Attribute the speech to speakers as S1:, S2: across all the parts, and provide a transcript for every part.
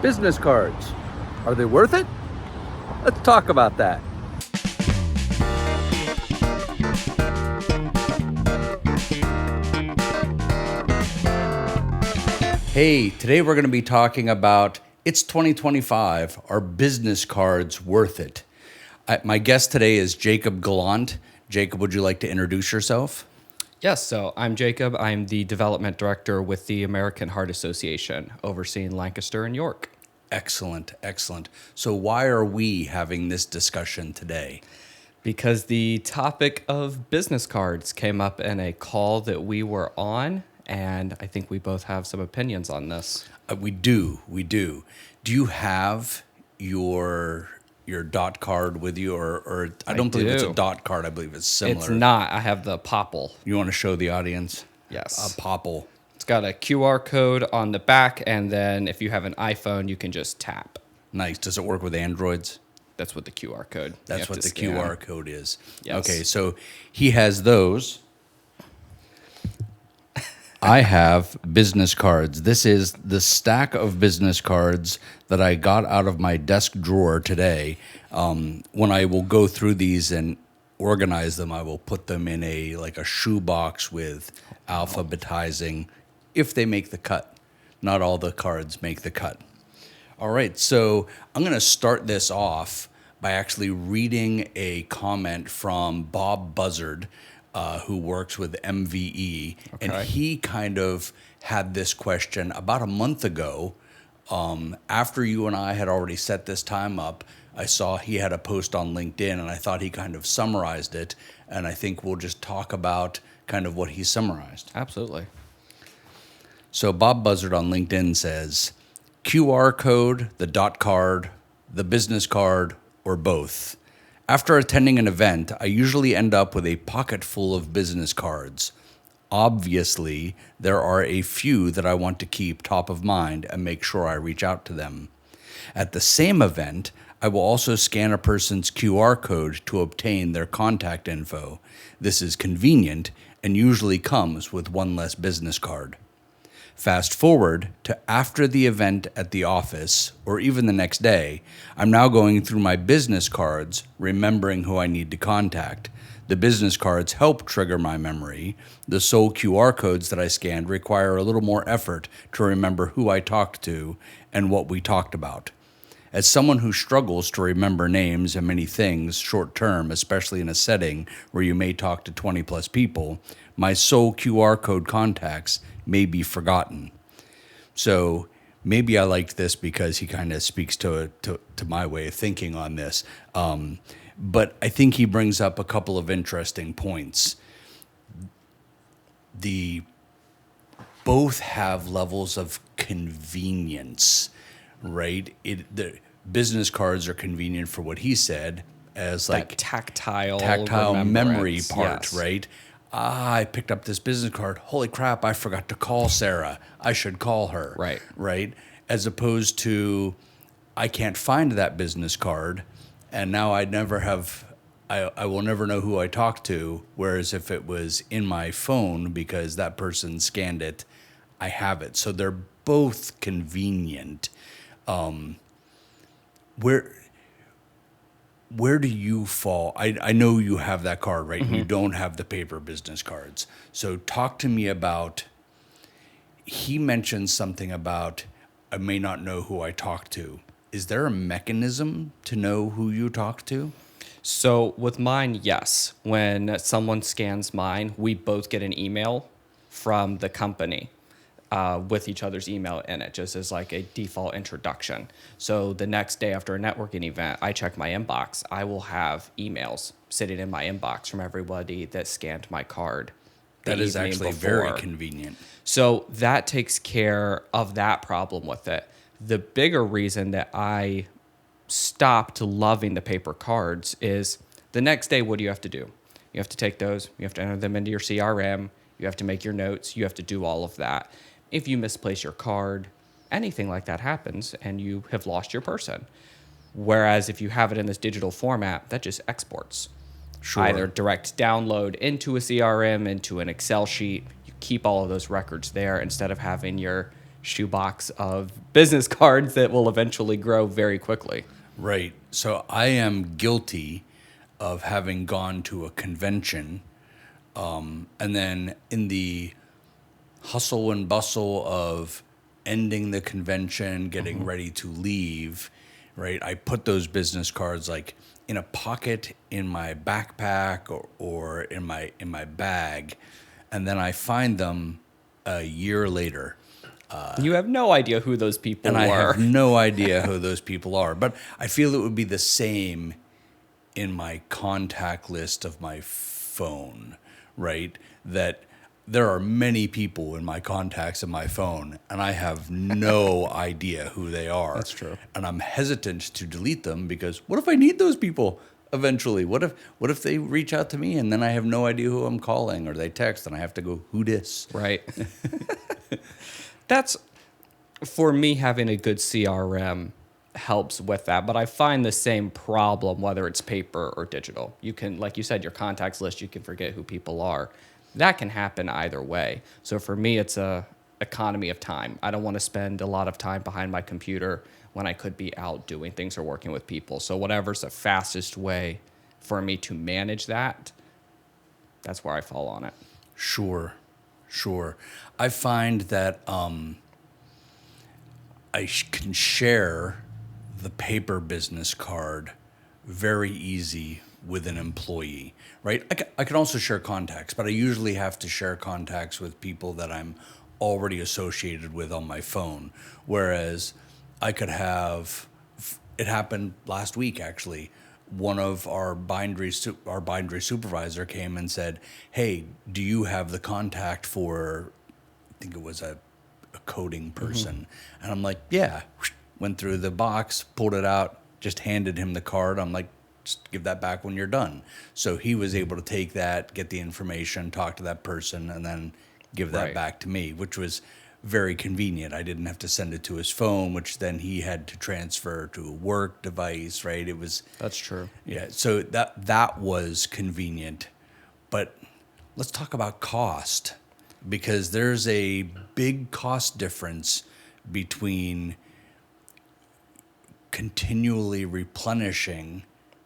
S1: Business cards. Are they worth it? Let's talk about that. Hey, today we're going to be talking about it's 2025. Are business cards worth it? My guest today is Jacob Gallant. Jacob, would you like to introduce yourself?
S2: Yes, so I'm Jacob. I'm the development director with the American Heart Association, overseeing Lancaster and York.
S1: Excellent, excellent. So why are we having this discussion today?
S2: Because the topic of business cards came up in a call that we were on, and I think we both have some opinions on this.
S1: We do. Do you have your dot card with you, or I don't believe it's a dot card. I believe it's similar.
S2: It's not. I have the Popple.
S1: You want to show the audience?
S2: Yes.
S1: A Popple.
S2: It's got a QR code on the back, and then if you have an iPhone, you can just tap.
S1: Nice. Does it work with Androids?
S2: That's what the QR code.
S1: That's what the QR code is.
S2: Yes.
S1: Okay, so he has those. I have business cards. This is the stack of business cards that I got out of my desk drawer today. When I will go through these and organize them, I will put them in a shoebox with alphabetizing if they make the cut. Not all the cards make the cut. All right, so I'm going to start this off by actually reading a comment from Bob Buzzard, who works with MVE, and he kind of had this question about a month ago. After you and I had already set this time up, I saw he had a post on LinkedIn, and I thought he kind of summarized it, and I think we'll just talk about kind of what he summarized.
S2: Absolutely.
S1: So Bob Buzzard on LinkedIn says, QR code, the dot card, the business card, or both. After attending an event, I usually end up with a pocket full of business cards. Obviously, there are a few that I want to keep top of mind and make sure I reach out to them. At the same event, I will also scan a person's QR code to obtain their contact info. This is convenient and usually comes with one less business card. Fast forward to after the event at the office, or even the next day, I'm now going through my business cards, remembering who I need to contact. The business cards help trigger my memory. The sole QR codes that I scanned require a little more effort to remember who I talked to and what we talked about. As someone who struggles to remember names and many things short term, especially in a setting where you may talk to 20 plus people, my sole QR code contacts may be forgotten. So maybe I liked this because he kind of speaks to my way of thinking on this. But I think he brings up a couple of interesting points. Both have levels of convenience, right? The business cards are convenient for what he said as like
S2: tactile
S1: memory part,
S2: yes.
S1: Right? I picked up this business card. Holy crap, I forgot to call Sarah. I should call her. Right? As opposed to, I can't find that business card, and now I will never know who I talked to, whereas if it was in my phone because that person scanned it, I have it. So they're both convenient. Where do you fall? I know you have that card, right? Mm-hmm. You don't have the paper business cards. So talk to me about, he mentioned something about, I may not know who I talked to. Is there a mechanism to know who you talked to?
S2: So with mine, yes. When someone scans mine, we both get an email from the company. With each other's email in it, just as like a default introduction. So the next day after a networking event, I check my inbox. I will have emails sitting in my inbox from everybody that scanned my card.
S1: That is actually very convenient.
S2: So that takes care of that problem with it. The bigger reason that I stopped loving the paper cards is the next day, what do you have to do? You have to take those, you have to enter them into your CRM, you have to make your notes, you have to do all of that. If you misplace your card, anything like that happens and you have lost your person. Whereas if you have it in this digital format, that just exports. Sure. Either direct download into a CRM, into an Excel sheet. You keep all of those records there instead of having your shoebox of business cards that will eventually grow very quickly.
S1: Right. So I am guilty of having gone to a convention, and then in the hustle and bustle of ending the convention, getting ready to leave, right? I put those business cards like in a pocket in my backpack or in my bag, and then I find them a year later.
S2: You have no idea who those people
S1: And I
S2: were.
S1: have no idea who those people are, but I feel it would be the same in my contact list of my phone, right? That there are many people in my contacts in my phone, and I have no idea who they are.
S2: That's true.
S1: And I'm hesitant to delete them because what if I need those people eventually? What if they reach out to me and then I have no idea who I'm calling, or they text and I have to go, who dis?
S2: Right. That's, for me, having a good CRM helps with that. But I find the same problem whether it's paper or digital. You can, like you said, your contacts list, you can forget who people are. That can happen either way. So for me, it's a economy of time. I don't want to spend a lot of time behind my computer when I could be out doing things or working with people. So whatever's the fastest way for me to manage that, that's where I fall on it.
S1: Sure. I find that can share the paper business card very easy with an employee, right? I can also share contacts, but I usually have to share contacts with people that I'm already associated with on my phone. Whereas I could have, it happened last week actually. One of our bindery supervisor came and said, "Hey, do you have the contact for?" I think it was a coding person, and I'm like, "Yeah." Went through the box, pulled it out, just handed him the card. I'm like, "Just give that back when you're done." So he was able to take that, get the information, talk to that person, and then give that
S2: Right.
S1: back to me, which was very convenient. I didn't have to send it to his phone, which then he had to transfer to a work device, right? It was,
S2: That's true.
S1: yeah, so that was convenient. But let's talk about cost, because there's a big cost difference between continually replenishing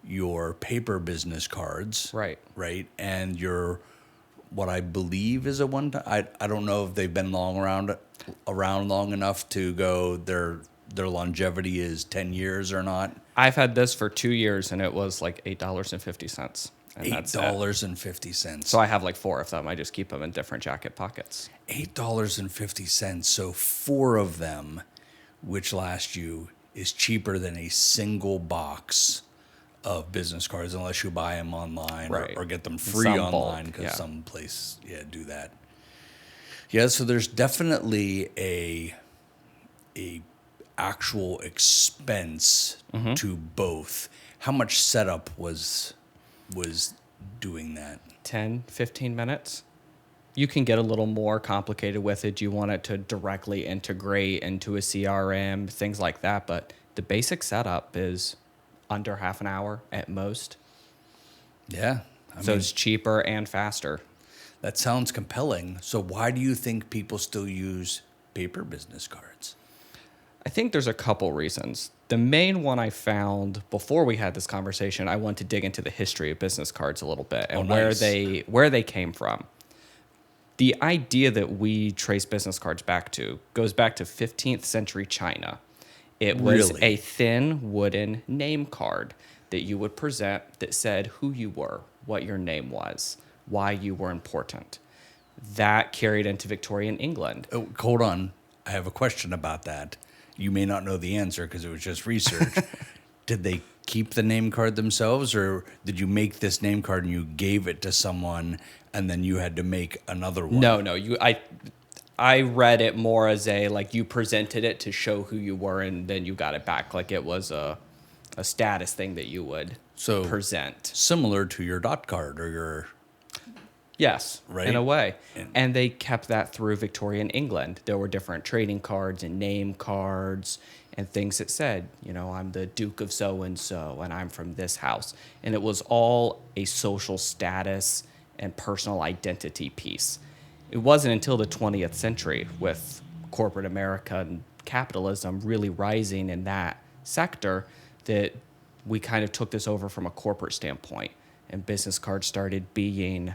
S1: your paper business cards,
S2: Right.
S1: and your what I believe is a one time. I don't know if they've been around long enough to go their longevity is 10 years or not.
S2: I've had this for 2 years, and it was like $8.50. And that's it.
S1: $8.50.
S2: So I have like 4 of them. I just keep them in different jacket pockets.
S1: $8.50. So 4 of them, which last you, is cheaper than a single box of business cards, unless you buy them online,
S2: Right.
S1: or get them free
S2: Some bulk,
S1: online, because
S2: yeah.
S1: some place do that. Yeah, so there's definitely a actual expense to both. How much setup was doing that?
S2: 10, 15 minutes. You can get a little more complicated with it. You want it to directly integrate into a CRM, things like that. But the basic setup is under half an hour at most.
S1: Yeah.
S2: So it's cheaper and faster.
S1: That sounds compelling. So why do you think people still use paper business cards?
S2: I think there's a couple reasons. The main one I found before we had this conversation, I wanted to dig into the history of business cards a little bit and where they came from. The idea that we trace business cards back to goes back to 15th century China. It was
S1: Really?
S2: a thin wooden name card that you would present that said who you were, what your name was, why you were important. That carried into Victorian England.
S1: Oh, hold on. I have a question about that. You may not know the answer because it was just research. Did they keep the name card themselves, or did you make this name card and you gave it to someone and then you had to make another one?
S2: No. I read it more as like you presented it to show who you were and then you got it back. Like it was a status thing that you would present.
S1: Similar to your dot card or your...
S2: Yes,
S1: Right?
S2: in a way. And they kept that through Victorian England. There were different trading cards and name cards and things that said, I'm the Duke of so-and-so and I'm from this house. And it was all a social status and personal identity piece. It wasn't until the 20th century with corporate America and capitalism really rising in that sector that we kind of took this over from a corporate standpoint, and business cards started being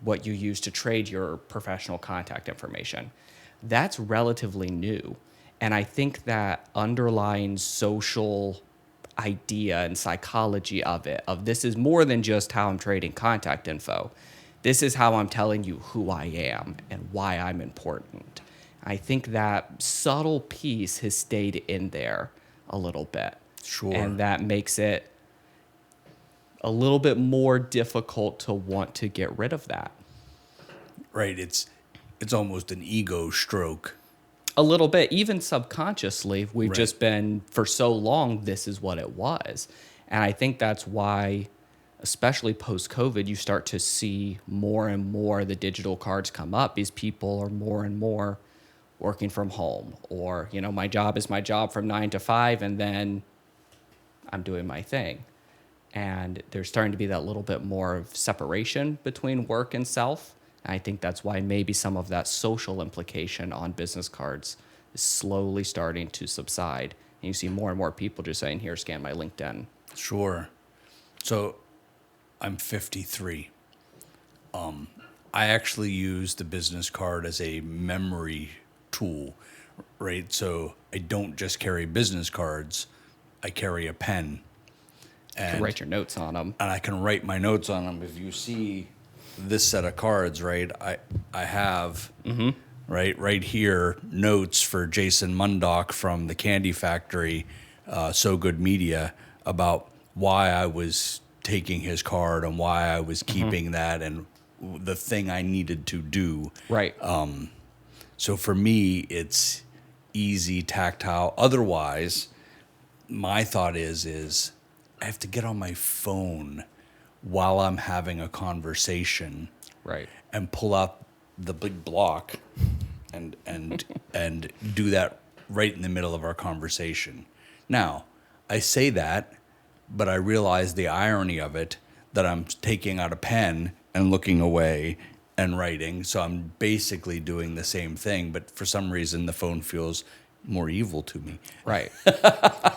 S2: what you use to trade your professional contact information. That's relatively new. And I think that underlying social idea and psychology of it, of this is more than just how I'm trading contact info. This is how I'm telling you who I am and why I'm important. I think that subtle piece has stayed in there a little bit.
S1: Sure.
S2: And that makes it a little bit more difficult to want to get rid of that.
S1: Right. It's almost an ego stroke.
S2: A little bit, even subconsciously, we've
S1: Right.
S2: just been, for so long, this is what it was. And I think that's why, especially post-COVID, you start to see more and more the digital cards come up, because people are more and more working from home. Or, my job is my job from 9 to 5, and then I'm doing my thing. And there's starting to be that little bit more of separation between work and self. I think that's why maybe some of that social implication on business cards is slowly starting to subside. And you see more and more people just saying, here, scan my LinkedIn.
S1: Sure. So I'm 53. I actually use the business card as a memory tool, right? So I don't just carry business cards. I carry a pen.
S2: You can write your notes on them.
S1: And I can write my notes on them. If you see this set of cards, right, I have right here notes for Jason Mundock from the Candy Factory, So Good Media, about why I was taking his card and why I was keeping that and the thing I needed to do.
S2: Right.
S1: So for me, it's easy, tactile. Otherwise, my thought is I have to get on my phone while I'm having a conversation,
S2: Right.
S1: and pull out the big block and and do that right in the middle of our conversation. Now, I say that, but I realize the irony of it, that I'm taking out a pen and looking away and writing. So I'm basically doing the same thing, but for some reason the phone feels more evil to me.
S2: Right.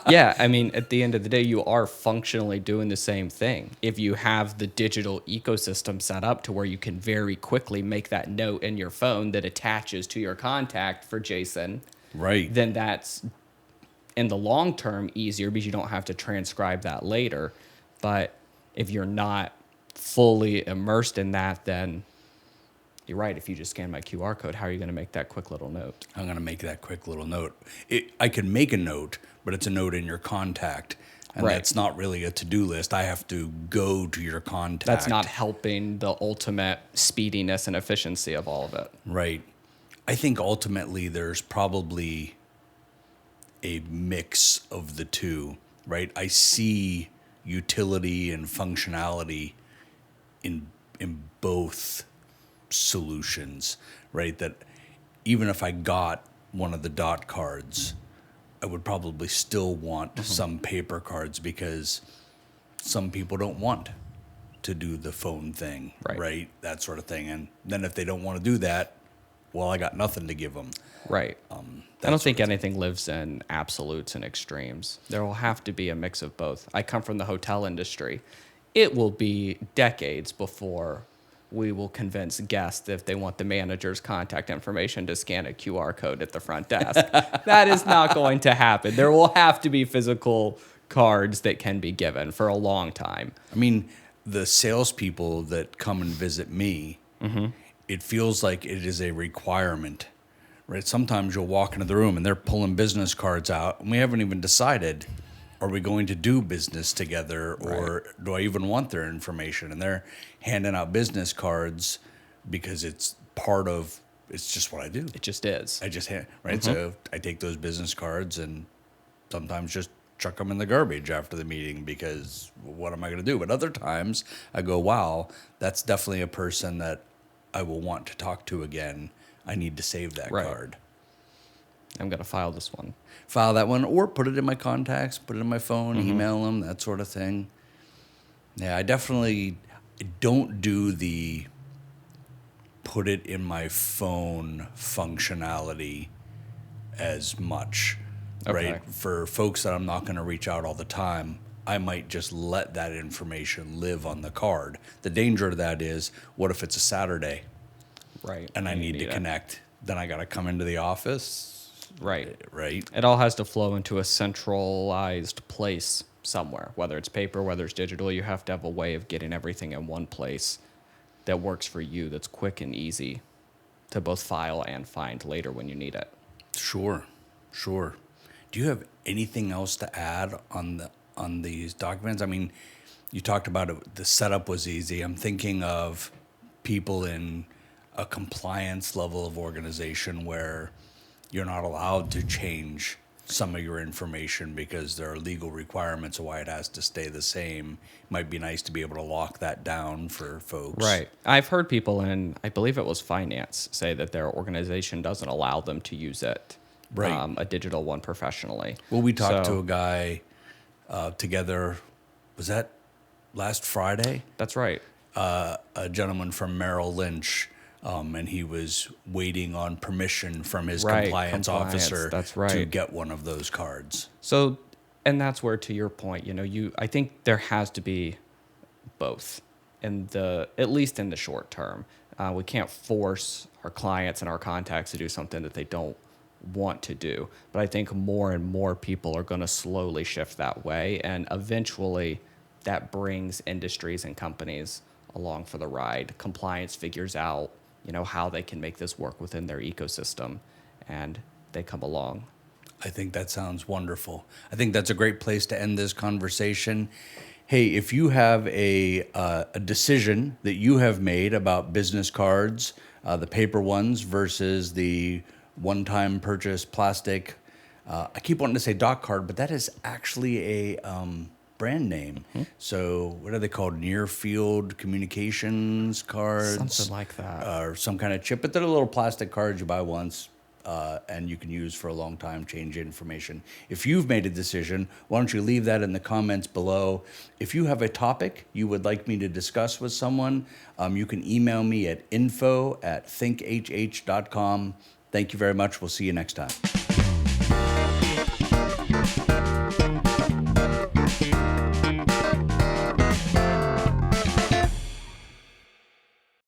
S2: Yeah, I mean, at the end of the day, you are functionally doing the same thing. If you have the digital ecosystem set up to where you can very quickly make that note in your phone that attaches to your contact for Jason,
S1: Right.
S2: then that's, in the long term, easier because you don't have to transcribe that later. But if you're not fully immersed in that, then you're right. If you just scan my QR code, how are you going to make that quick little note?
S1: I'm going to make that quick little note. I can make a note, but it's a note in your contact. And
S2: Right.
S1: that's not really a to-do list. I have to go to your contact.
S2: That's not helping the ultimate speediness and efficiency of all of it.
S1: Right. I think ultimately there's probably a mix of the two, right? I see utility and functionality in both solutions, right? That even if I got one of the dot cards, I would probably still want some paper cards, because some people don't want to do the phone thing, right? That sort of thing. And then if they don't want to do that, well, I got nothing to give them.
S2: Right. I don't think anything lives in absolutes and extremes. There will have to be a mix of both. I come from the hotel industry. It will be decades before we will convince guests, if they want the manager's contact information, to scan a QR code at the front desk. That is not going to happen. There will have to be physical cards that can be given for a long time.
S1: I mean, the salespeople that come and visit me, it feels like it is a requirement, right? Sometimes you'll walk into the room and they're pulling business cards out, and we haven't even decided, are we going to do business together, or do I even want their information? And they're handing out business cards because it's just what I do.
S2: It just is.
S1: I just right. So I take those business cards and sometimes just chuck them in the garbage after the meeting, because what am I going to do? But other times I go, wow, that's definitely a person that I will want to talk to again. I need to save that card.
S2: I'm going to file this one.
S1: File that one, or put it in my contacts, put it in my phone, email them, that sort of thing. Yeah, I definitely don't do the put it in my phone functionality as much,
S2: Okay.
S1: right? For folks that I'm not going to reach out all the time, I might just let that information live on the card. The danger of that is, what if it's a Saturday
S2: Right.
S1: and I
S2: You
S1: need to
S2: it.
S1: connect? Then I got to come into the office,
S2: Right.
S1: right?
S2: It all has to flow into a centralized place somewhere, whether it's paper, whether it's digital. You have to have a way of getting everything in one place that works for you, that's quick and easy to both file and find later when you need it.
S1: Sure, sure. Do you have anything else to add on these documents? I mean, you talked about it, the setup was easy. I'm thinking of people in a compliance level of organization where you're not allowed to change some of your information because there are legal requirements of why it has to stay the same. Might be nice to be able to lock that down for folks.
S2: Right. I've heard people in, I believe it was finance, say that their organization doesn't allow them to use it,
S1: Right.
S2: a digital one professionally.
S1: Well, we talked
S2: So-
S1: to a guy together. Was that last Friday?
S2: That's right.
S1: A gentleman from Merrill Lynch, and he was waiting on permission from his
S2: Right,
S1: compliance officer
S2: that's
S1: to
S2: right.
S1: get one of those cards.
S2: So, and that's where, to your point, I think there has to be both at least in the short term. We can't force our clients and our contacts to do something that they don't want to do. But I think more and more people are going to slowly shift that way. And eventually that brings industries and companies along for the ride. Compliance figures out, how they can make this work within their ecosystem, and they come along.
S1: I think that sounds wonderful. I think that's a great place to end this conversation. Hey, if you have a decision that you have made about business cards, the paper ones versus the one-time purchase plastic, I keep wanting to say doc card, but that is actually a brand name. So what are they called? Near field communications cards?
S2: Something like that.
S1: Or some kind of chip, but they're little plastic cards you buy once. And you can use for a long time, change information. If you've made a decision, why don't you leave that in the comments below? If you have a topic you would like me to discuss with someone, you can email me at info@thinkhh.com. Thank you very much. We'll see you next time.